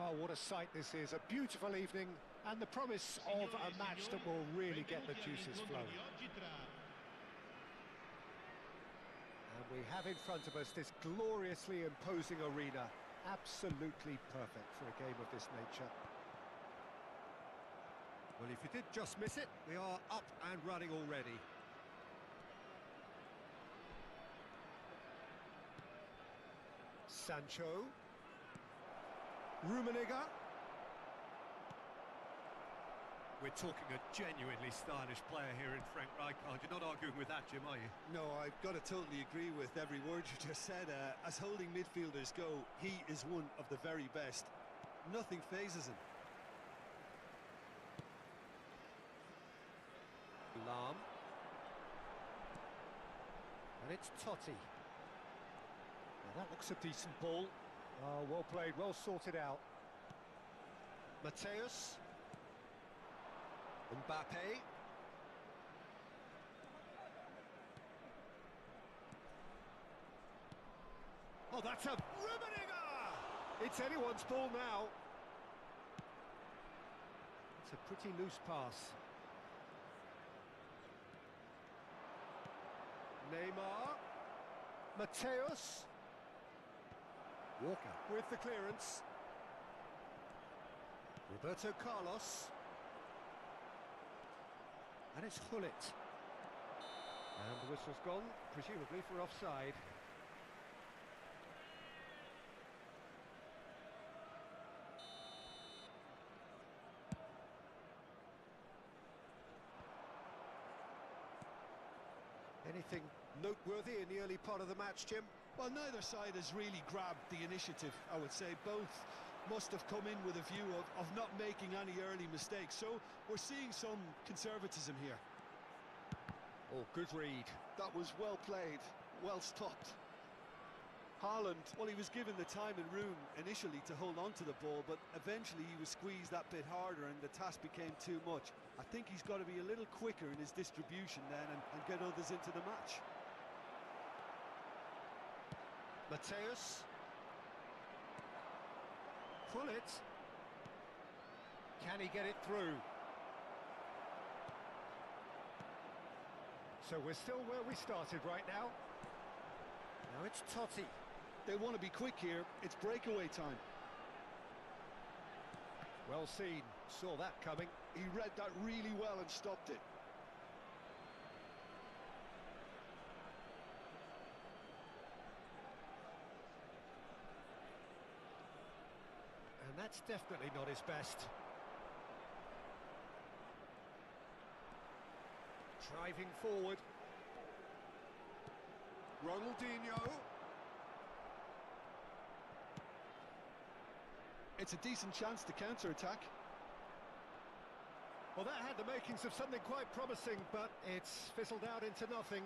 Oh, what a sight this is, a beautiful evening, and the promise of a match that will really get the juices flowing. And we have in front of us this gloriously imposing arena, absolutely perfect for a game of this nature. Well, if you did just miss it, we are up and running already. Sancho. Rummenigge. We're talking a genuinely stylish player here in Frank Rijkaard. You're not arguing with that, Jim, are you? No, I've got to totally agree with every word you just said. As holding midfielders go, he is one of the very best. Nothing phases him. Lahm. And it's Totti. Now that looks a decent ball. Oh, well played, well sorted out. Mateus. Mbappe. Oh, that's a Rummenigge! It's anyone's ball now. It's a pretty loose pass. Neymar. Mateus. Walker with the clearance. Roberto Carlos. And it's Hullet. And the whistle's gone, presumably for offside. Anything noteworthy in the early part of the match, Jim? Well, neither side has really grabbed the initiative, I would say. Both must have come in with a view of not making any early mistakes. So we're seeing some conservatism here. Oh, good read. That was well played, well stopped. Haaland, well, he was given the time and room initially to hold on to the ball, but eventually he was squeezed that bit harder and the task became too much. I think he's got to be a little quicker in his distribution then and get others into the match. Mateus. Hullet. Can he get it through? So we're still where we started right now. Now it's Totti. They want to be quick here, it's breakaway time. Well seen, saw that coming. He read that really well and stopped it. And that's definitely not his best. Driving forward. Ronaldinho. It's a decent chance to counter-attack. Well, that had the makings of something quite promising, but it's fizzled out into nothing.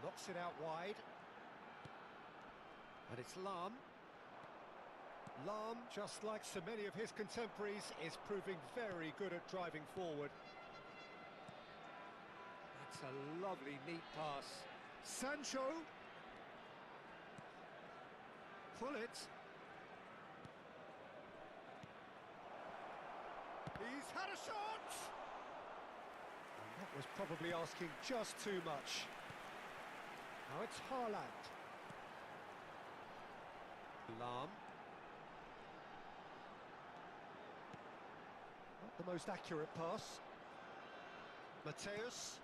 Knocks it out wide. And it's Lahm. Lahm, just like so many of his contemporaries, is proving very good at driving forward. That's a lovely, neat pass. Sancho. Hullet. He's had a shot! And that was probably asking just too much. Now it's Haaland. Lahm. Not the most accurate pass. Mateus.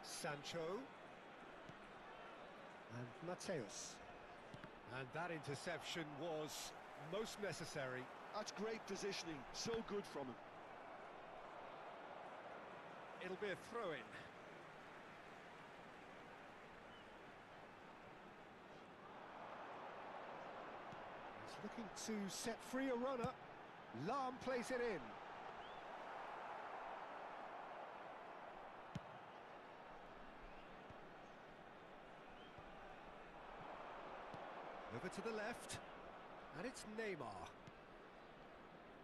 Sancho. And Mateus. And that interception was most necessary. That's great positioning, so good from him. It'll be a throw-in. He's looking to set free a runner. Lahm plays it in. Over to the left, and it's Neymar.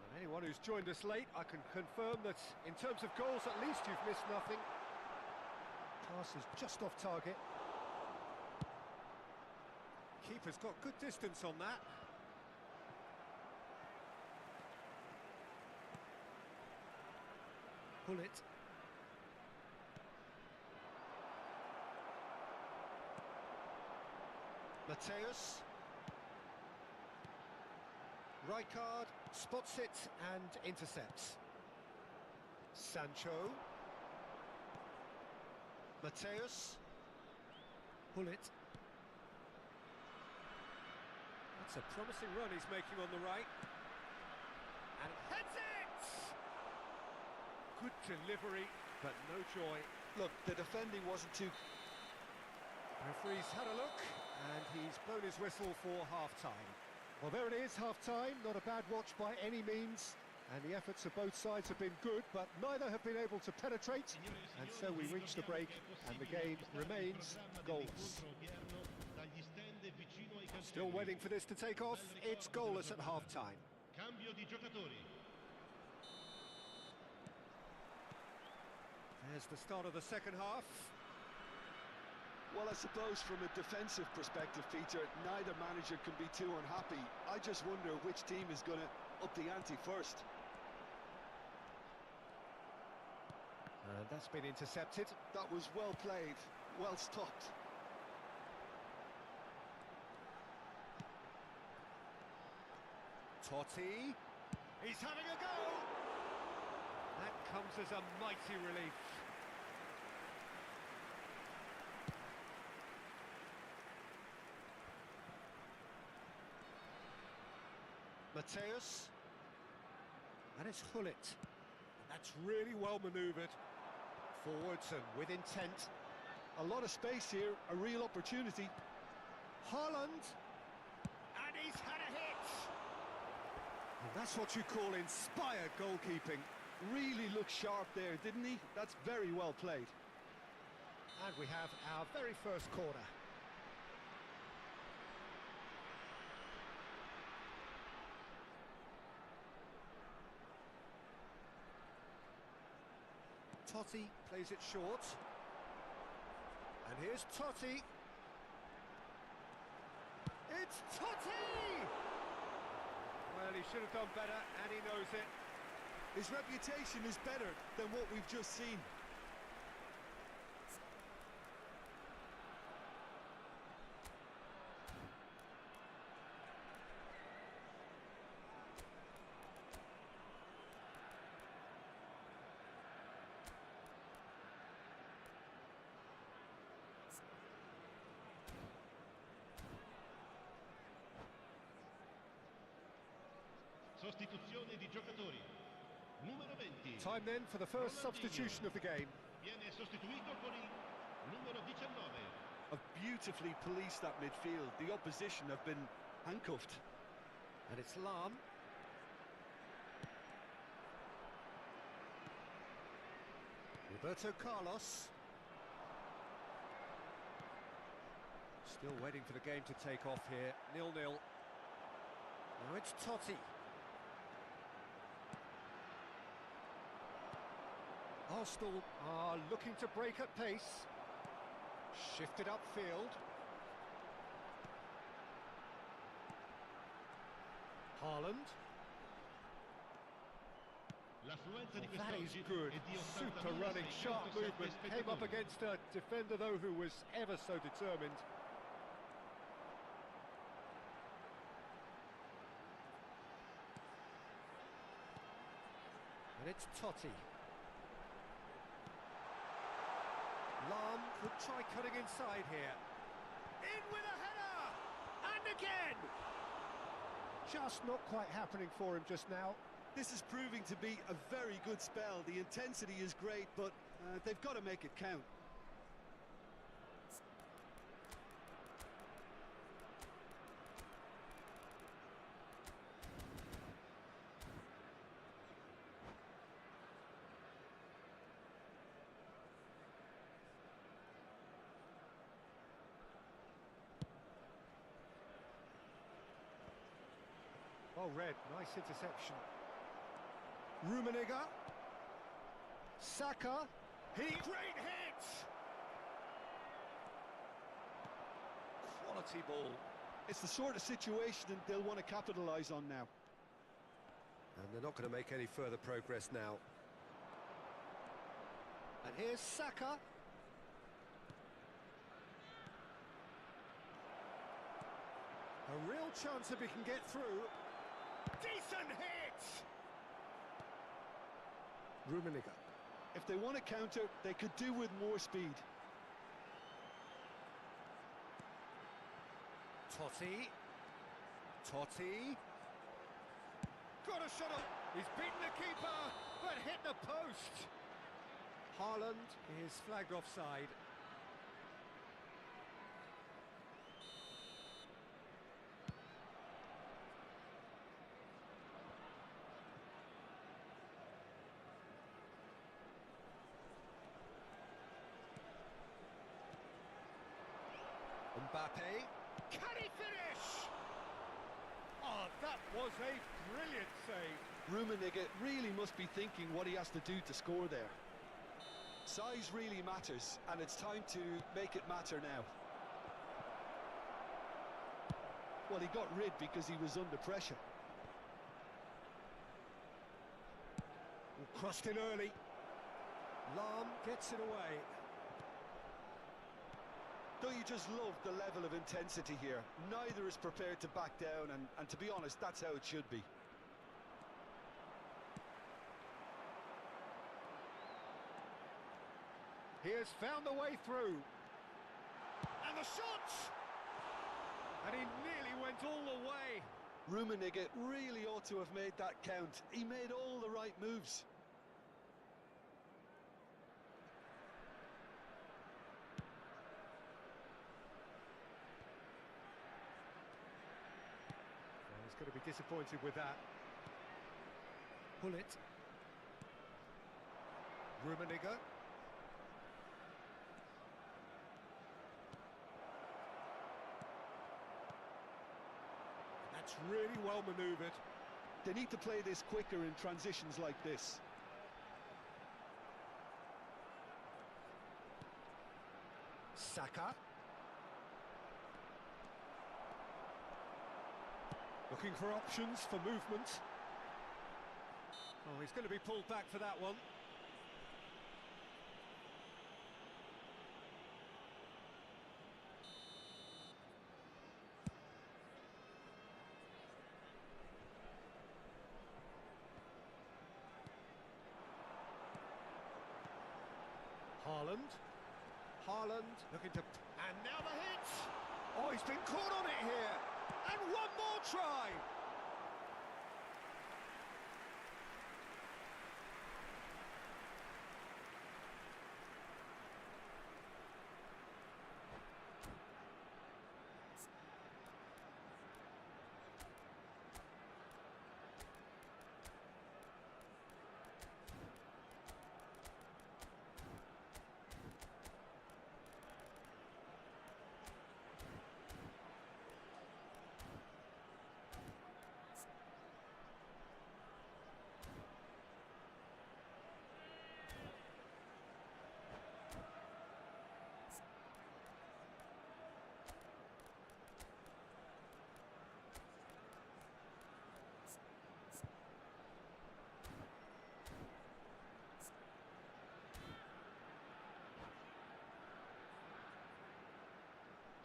And anyone who's joined us late, I can confirm that in terms of goals, at least you've missed nothing. Pass is just off target. Keeper's got good distance on that. Pull it. Mateus. Rijkaard spots it and intercepts. Sancho. Mateus. Pull it. That's a promising run he's making on the right. And heads it! Good delivery, but no joy. Look, the defending wasn't too... Referee's had a look, and he's blown his whistle for half-time. Well, there it is, half-time. Not a bad watch by any means. And the efforts of both sides have been good, but neither have been able to penetrate. And so we reach the break, and the game remains goalless. Still waiting for this to take off. It's goalless at half-time. Cambio di giocatori. There's the start of the second half. Well, I suppose from a defensive perspective, Peter, neither manager can be too unhappy. I just wonder which team is going to up the ante first. And that's been intercepted. That was well played, well stopped. Totti. He's having a go! That comes as a mighty relief. Mateus. And it's Hullet. That's really well manoeuvred. Forwards and with intent. A lot of space here, a real opportunity. Haaland. And he's had a hit! And that's what you call inspired goalkeeping. Really looked sharp there, didn't he? That's very well played. And we have our very first corner. Totti plays it short. And here's Totti. It's Totti! Well, he should have done better, and he knows it. His reputation is better than what we've just seen. Sostituzione di giocatori. Numero 20. Time then for the first substitution of the game. Viene sostituito con il numero 19. Have beautifully policed that midfield. The opposition have been handcuffed. And it's Lahm. Roberto Carlos. Still waiting for the game to take off here. 0-0. Now it's Totti. Arsenal are looking to break at pace. Shifted upfield. Haaland. L'affluenza di That is quest'oggi good. è di Super running, sharp 80.607 movement. Came up spettatori. against a defender, though, who was ever so determined. And it's Totti. Lahm could try cutting inside here. In with a header! And again! Just not quite happening for him just now. This is proving to be a very good spell. The intensity is great, but they've got to make it count. Oh, Red, nice interception. Rummenigge. Saka. Great hit! Quality ball. It's the sort of situation they'll want to capitalise on now. And they're not going to make any further progress now. And here's Saka. A real chance if he can get through. Decent hit! Rummenigge. If they want to counter, they could do with more speed. Totti. Totti. Got a shot on. He's beaten the keeper, but hit the post. Haaland is flagged offside. Mbappe. Can he finish? Oh, that was a brilliant save. Rummenigge really must be thinking what he has to do to score there. Size really matters, and it's time to make it matter now. Well, he got rid because he was under pressure. Crossed in early. Lahm gets it away. Don't you just love the level of intensity here? Neither is prepared to back down, and to be honest, that's how it should be. He has found the way through. And the shot! And he nearly went all the way. Rummenigge really ought to have made that count. He made all the right moves. He's going to be disappointed with that. Pull it. Rummenigge. That's really well manoeuvred. They need to play this quicker in transitions like this. Saka. Looking for options for movement. Oh, he's going to be pulled back for that one. Haaland looking to... And now the hit! Oh, he's been caught on it here! And one more try!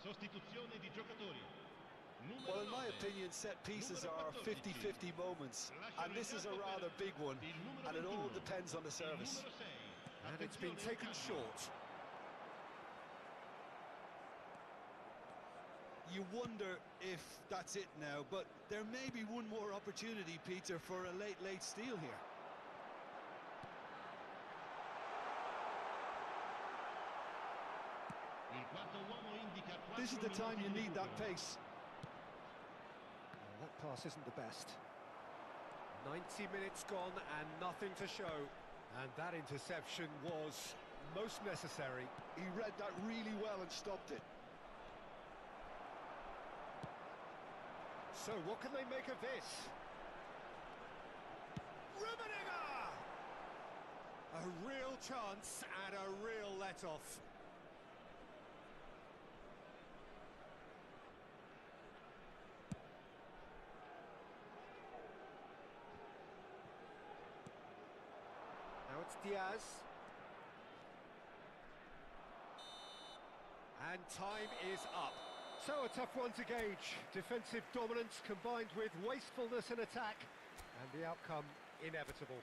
Sostituzione di giocatori. Well, in my opinion, set pieces are 50-50 moments, and this is a rather big one, and it all depends on the service. And it's been taken short. You wonder if that's it now, but there may be one more opportunity, Peter, for a late steal here. This is the time you need that pace. Well, that pass isn't the best. 90 minutes gone and nothing to show. And that interception was most necessary. He read that really well and stopped it. So what can they make of this? Rummenigge! A real chance and a real let-off. Diaz. And time is up. So a tough one to gauge. Defensive dominance combined with wastefulness in attack, and the outcome inevitable.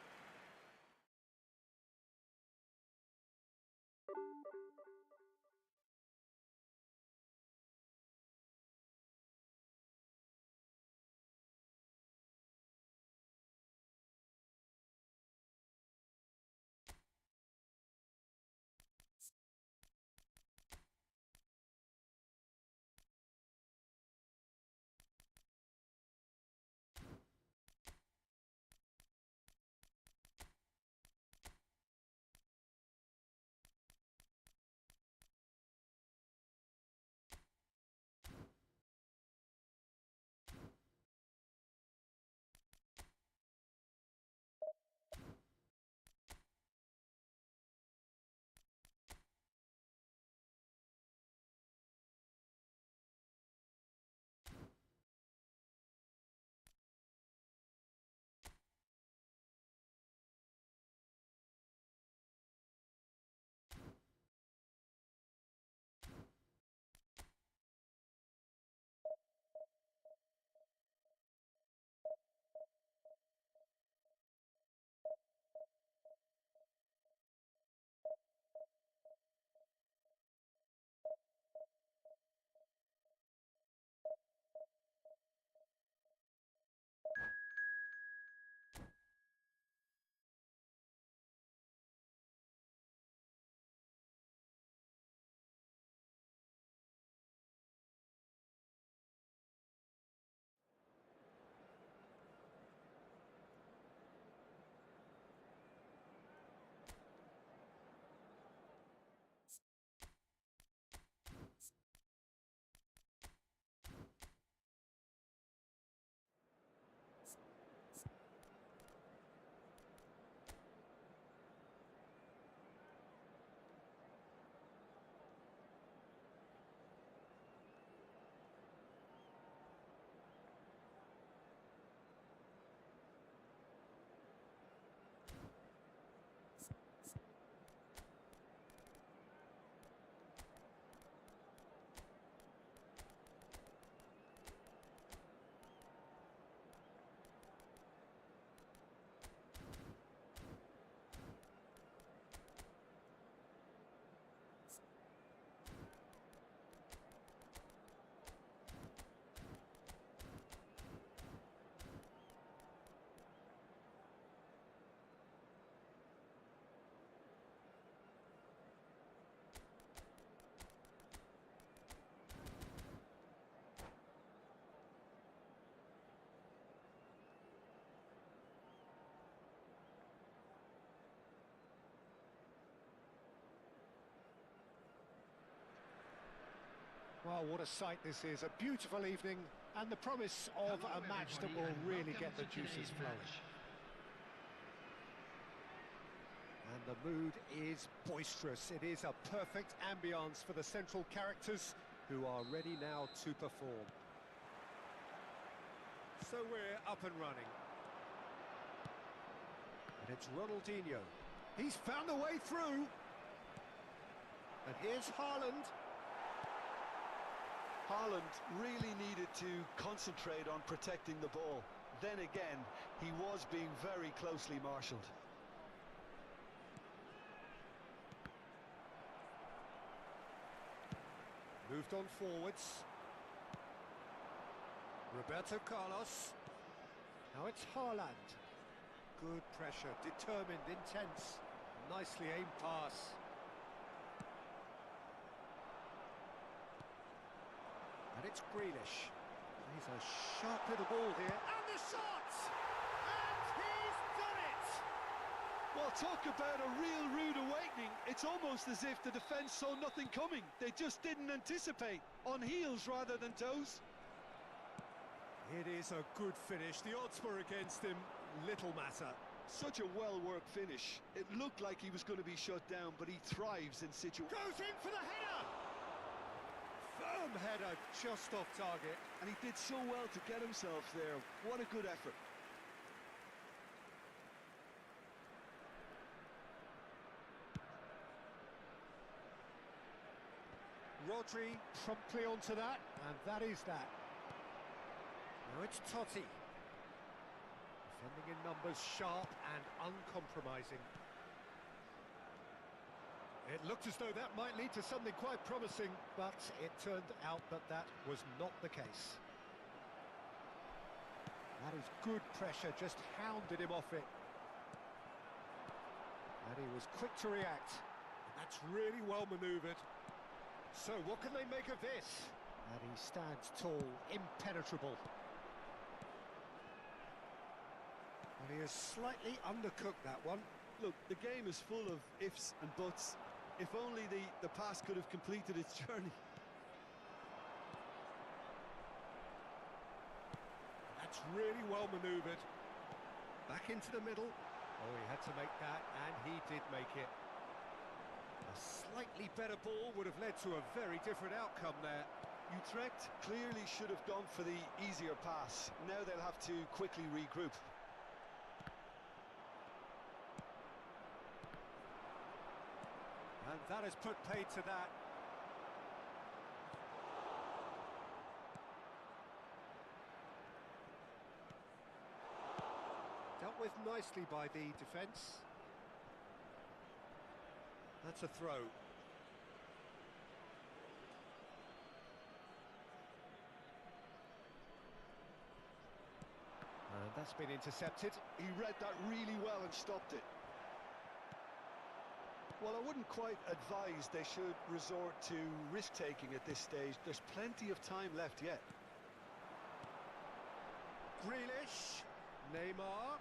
Well, what a sight this is. A beautiful evening and the promise of a match that will really get the juices flowing. And the mood is boisterous. It is a perfect ambience for the central characters who are ready now to perform. So we're up and running. And it's Ronaldinho. He's found a way through. And here's Haaland. Haaland really needed to concentrate on protecting the ball. Then again, he was being very closely marshalled. Moved on forwards. Roberto Carlos. Now it's Haaland. Good pressure, determined, intense. Nicely aimed pass. And it's Grealish. He's a sharp little ball here. And the shot! And he's done it! Well, talk about a real rude awakening. It's almost as if the defence saw nothing coming. They just didn't anticipate. On heels rather than toes. It is a good finish. The odds were against him. Little matter. Such a well-worked finish. It looked like he was going to be shut down, but he thrives in situations. Goes in for the header! Firm header, just off target. And he did so well to get himself there. What a good effort. Rodri promptly onto that, and that is that. Now it's Totti. Defending in numbers, sharp and uncompromising. It looked as though that might lead to something quite promising, but it turned out that that was not the case. That is good pressure, just hounded him off it. And he was quick to react. That's really well manoeuvred. So what can they make of this? And he stands tall, impenetrable. And he has slightly undercooked that one. Look, the game is full of ifs and buts. If only the pass could have completed its journey. That's really well manoeuvred. Back into the middle. Oh, he had to make that, and he did make it. A slightly better ball would have led to a very different outcome there. Utrecht clearly should have gone for the easier pass. Now they'll have to quickly regroup. And that has put paid to that. Dealt with nicely by the defence. That's a throw. And that's been intercepted. He read that really well and stopped it. Well, I wouldn't quite advise they should resort to risk-taking at this stage. There's plenty of time left yet. Grealish, Neymar,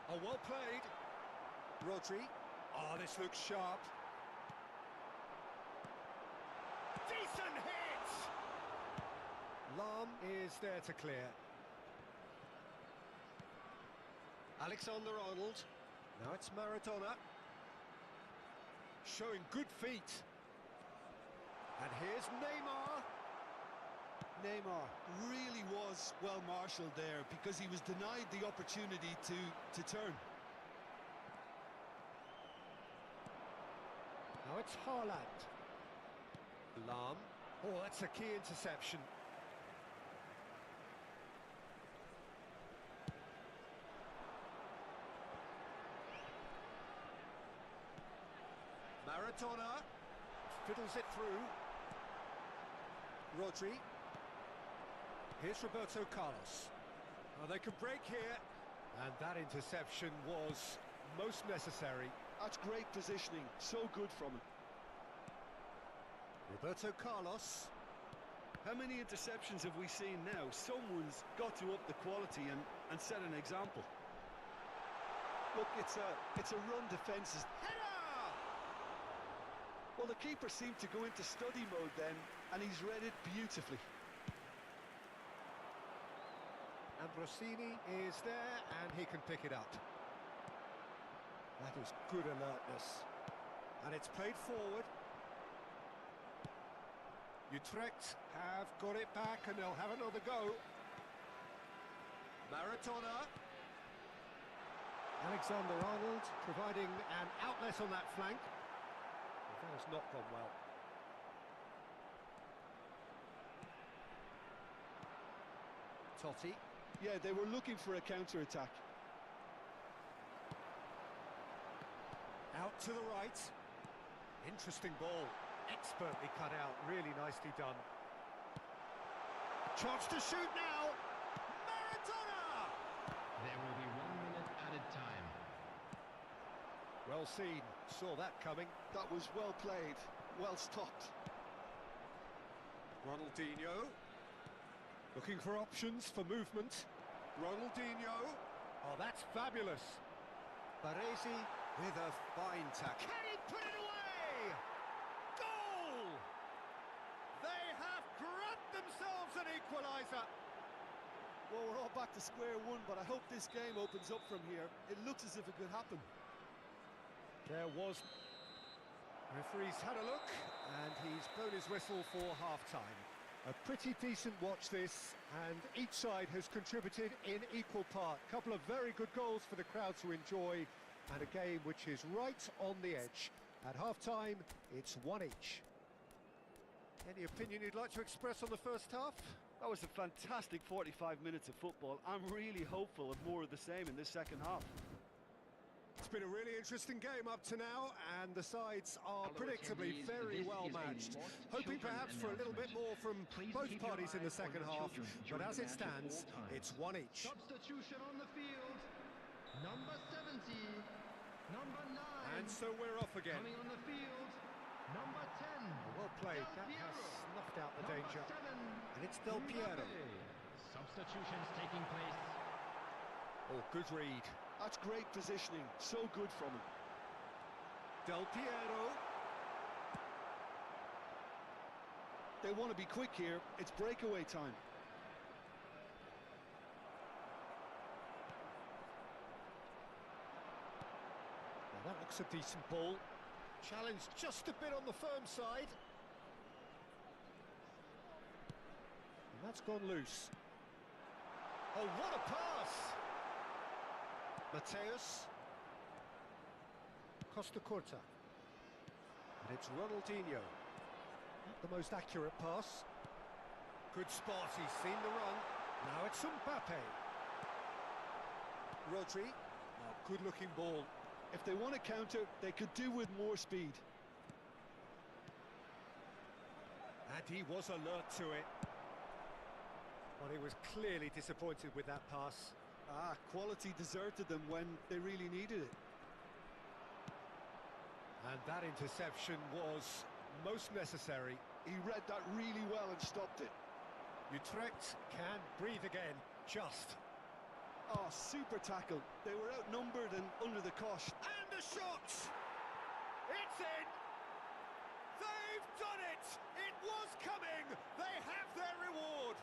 oh, well played. Rodri, oh, this looks sharp. Decent hit! Lahm is there to clear. Alexander-Arnold, now it's Maradona. Showing good feet. And here's Neymar. Neymar really was well marshalled there because he was denied the opportunity to turn. Now it's Haaland. Lahm. Oh, that's a key interception. Maradona fiddles it through. Rodri. Here's Roberto Carlos. Oh, they can break here. And that interception was most necessary. That's great positioning. So good from him. Roberto Carlos. How many interceptions have we seen now? Someone's got to up the quality and set an example. Look, it's a run defence. Well, the keeper seemed to go into study mode then, and he's read it beautifully. And Rossini is there, and he can pick it up. That is good alertness. And it's played forward. Utrecht have got it back, and they'll have another go. Maradona. Alexander-Arnold providing an outlet on that flank. That has not gone well. Totti. Yeah, they were looking for a counter-attack. Out to the right. Interesting ball. Expertly cut out. Really nicely done. Chance to shoot now. Maradona! There will be 1 minute added time. Well seen. Saw that coming. That was well played. Well stopped. Ronaldinho. Looking for options for movement. Ronaldinho. Oh, that's fabulous. Baresi with a fine tackle. Can he put it away? Goal! They have grabbed themselves an equaliser. Well, we're all back to square one, but I hope this game opens up from here. It looks as if it could happen. There was... Referee's had a look, and he's blown his whistle for half-time. A pretty decent watch this, and each side has contributed in equal part. A couple of very good goals for the crowd to enjoy, and a game which is right on the edge. At half-time, it's one each. Any opinion you'd like to express on the first half? That was a fantastic 45 minutes of football. I'm really hopeful of more of the same in this second half. It's been a really interesting game up to now, and the sides are predictably very well matched. Hoping perhaps for a little bit more from both parties in the second half, but as it stands, it's one each. Substitution on the field. Number 70. Number 9. And so we're off again. Coming on the field. Number 10. Well played, that has snuffed out the danger. And it's Del Piero. Substitutions taking place. Oh, good read. That's great positioning, so good from him. Del Piero. They want to be quick here, it's breakaway time. Now that looks a decent ball. Challenged just a bit on the firm side. And that's gone loose. Oh, what a pass! Mateus. Costa Curta. And it's Ronaldinho. Not the most accurate pass. Good spot, he's seen the run. Now it's Mbappe. Rodri. Oh, good-looking ball. If they want to counter, they could do with more speed. And he was alert to it. But he was clearly disappointed with that pass. Quality deserted them when they really needed it. And that interception was most necessary. He read that really well and stopped it. Utrecht can breathe again, just. Oh, super tackle. They were outnumbered and under the cosh. And the shot! It's in! They've done it! It was coming! They have their reward!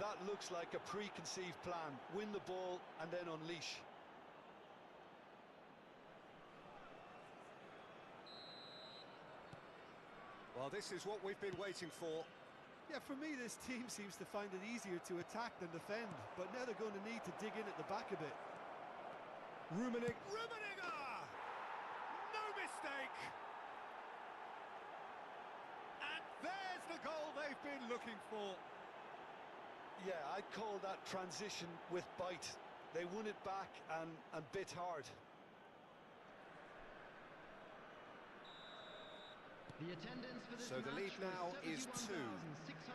That looks like a preconceived plan. Win the ball and then unleash. Well, this is what we've been waiting for. Yeah, for me, this team seems to find it easier to attack than defend, but now they're going to need to dig in at the back a bit. Rummenigge! No mistake! And there's the goal they've been looking for. Yeah, I'd call that transition with bite. They won it back and bit hard. The attendance for this So the lead match now was is 2.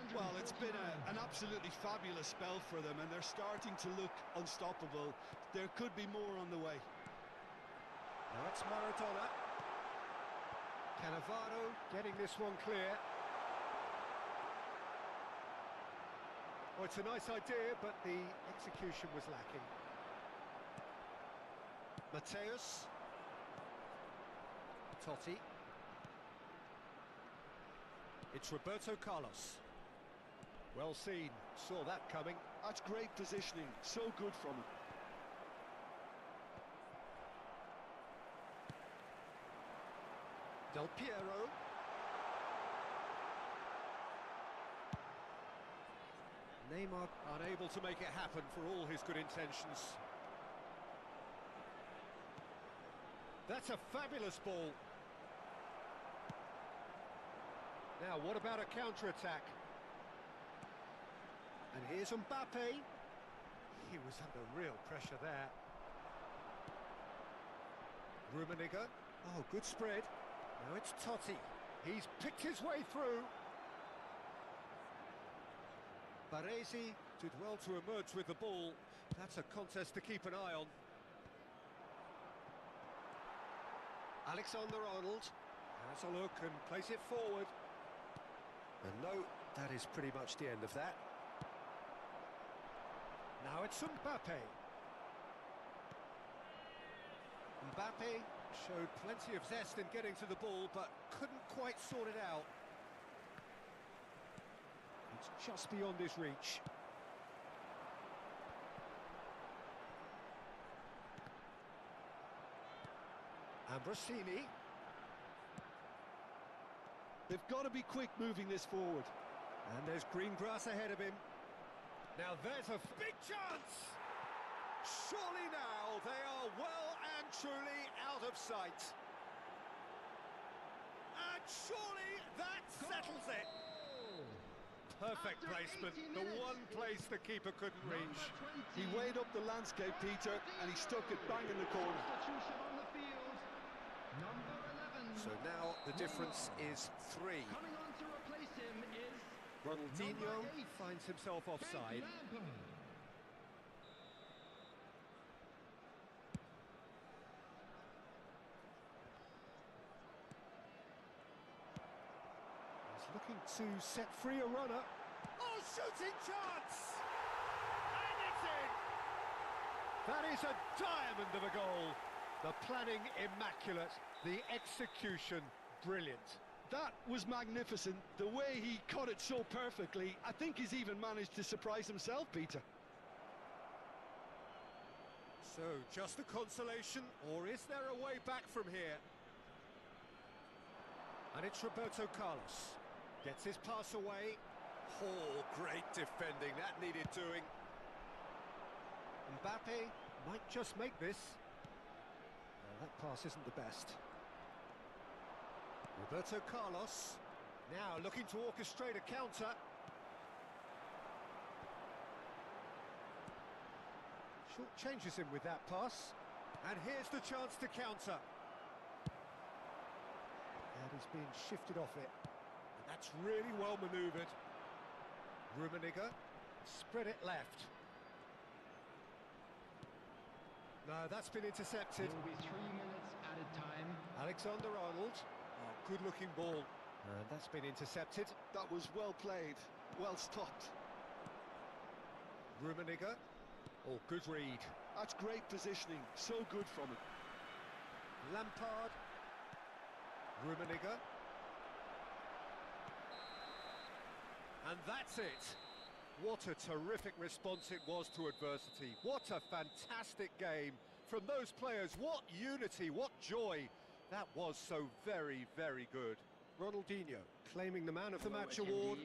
71,649. Well, it's been an absolutely fabulous spell for them, and they're starting to look unstoppable. There could be more on the way. Now it's Maradona. Cannavaro getting this one clear. Well, it's a nice idea, but the execution was lacking. Mateus. Totti. It's Roberto Carlos. Well seen, saw that coming. That's great positioning, so good from him. Del Piero. Neymar unable to make it happen for all his good intentions. That's a fabulous ball. Now, what about a counter-attack? And here's Mbappe. He was under real pressure there. Rummenigge. Oh, good spread. Now it's Totti. He's picked his way through. Baresi did well to emerge with the ball. That's a contest to keep an eye on. Alexander-Arnold has a look and plays it forward. And no, that is pretty much the end of that. Now it's Mbappe. Mbappe showed plenty of zest in getting to the ball, but couldn't quite sort it out. It's just beyond his reach. Ambrosini. They've got to be quick moving this forward. And there's green grass ahead of him. Now there's a big chance! Surely now they are well and truly out of sight. And surely that settles Perfect placement, the one place the keeper couldn't reach. He weighed up the landscape, Peter, and he stuck it bang in the corner. Substitution on the field. Number 11. So now the difference is 3. Coming on to replace him is Ronaldinho number 8. finds himself offside. He's looking to set free a runner. Oh, shooting chance! And it's in! That is a diamond of a goal. The planning immaculate, the execution brilliant. That was magnificent. The way he cut it so perfectly. I think he's even managed to surprise himself, Peter. So, just a consolation, or is there a way back from here? And it's Roberto Carlos. Gets his pass away. Oh, great defending, that needed doing. Mbappe might just make this. No, that pass isn't the best. Roberto Carlos, now looking to orchestrate a counter. Short changes him with that pass. And here's the chance to counter. And he's being shifted off it. And that's really well manoeuvred. Rummenigge, spread it left. No, that's been intercepted. There will be 3 minutes added time. Alexander-Arnold, oh, good-looking ball. And that's been intercepted. That was well played, well stopped. Rummenigge, oh, good read. That's great positioning, so good from him. Lampard, Rummenigge. And that's it. What a terrific response it was to adversity. What a fantastic game from those players. What unity, what joy. That was so very, very good. Ronaldinho claiming the man of the match award.